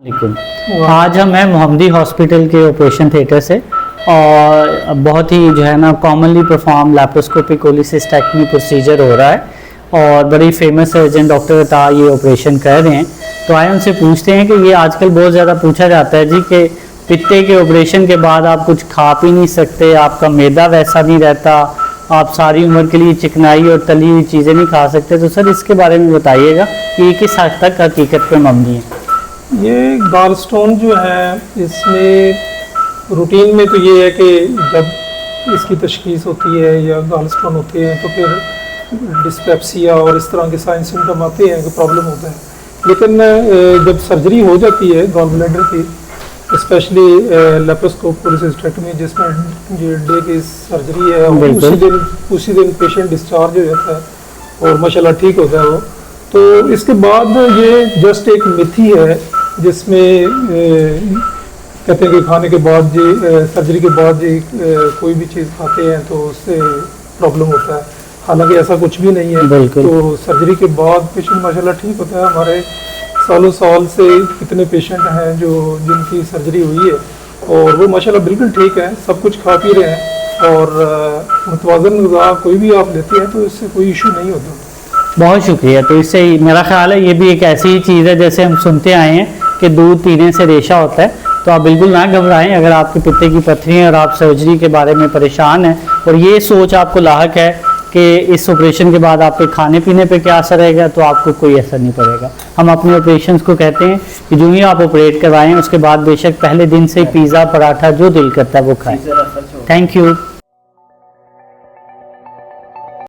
लेकिन आज हम हैं मोहम्मदी हॉस्पिटल के ऑपरेशन थिएटर से और बहुत ही जो है ना commonly perform laparoscopic cholecystectomy procedure हो रहा है और बड़ी फेमस सर्जन डॉक्टर अता ये ऑपरेशन कर रहे हैं। तो आए उनसे पूछते हैं कि ये आजकल बहुत ज़्यादा पूछा जाता है जी कि पित्ते के ऑपरेशन के बाद आप कुछ खा पी नहीं सकते, आपका मैदा वैसा नहीं रहता, आप सारी उम्र के लिए चिकनाई और तली हुई चीज़ें नहीं खा सकते। तो सर इसके बारे में बताइएगा कि ये किस हद तक हकीकत पे मबनी है। ये गॉल स्टोन जो है इसमें रूटीन में तो ये है कि जब इसकी तशखीस होती है या गॉल स्टोन होते हैं तो फिर डिस्पेप्सिया और इस तरह के साइन सिम्टम आते हैं कि प्रॉब्लम होता है। लेकिन जब सर्जरी हो जाती है गॉल ब्लैडर की, स्पेशली लेप्रोस्कोप कोलिसिस्टेक्टमी जिसमें ये डे की सर्जरी है, उसी दिन पेशेंट डिस्चार्ज हो जाता है और माशाल्लाह ठीक होता है वो। तो इसके बाद ये जस्ट एक मिथी है जिसमें कहते हैं कि खाने के बाद जी सर्जरी के बाद जी कोई भी चीज़ खाते हैं तो उससे प्रॉब्लम होता है। हालांकि ऐसा कुछ भी नहीं है। तो सर्जरी के बाद पेशेंट माशाल्लाह ठीक होता है। हमारे सालों साल से कितने पेशेंट हैं जो जिनकी सर्जरी हुई है और वो माशाल्लाह बिल्कुल ठीक है, सब कुछ खा पी रहे हैं और मुतवाज़न ग़िज़ा कोई भी आप लेते हैं तो इससे कोई इशू नहीं होता। बहुत शुक्रिया। तो इससे मेरा ख्याल है ये भी एक ऐसी ही चीज़ है जैसे हम सुनते आए हैं कि दूध पीने से रेशा होता है। तो आप बिल्कुल ना घबराएं अगर आपके पित्ते की पथरी है और आप सर्जरी के बारे में परेशान हैं और ये सोच आपको लाहक है कि इस ऑपरेशन के बाद आपके खाने पीने पे क्या असर रहेगा, तो आपको कोई असर नहीं पड़ेगा। हम अपने ऑपरेशंस को कहते हैं कि जो ही आप ऑपरेट करवाएं उसके बाद बेशक पहले दिन से पिज़्ज़ा पराठा जो दिल करता है वो खाएं। Thank you.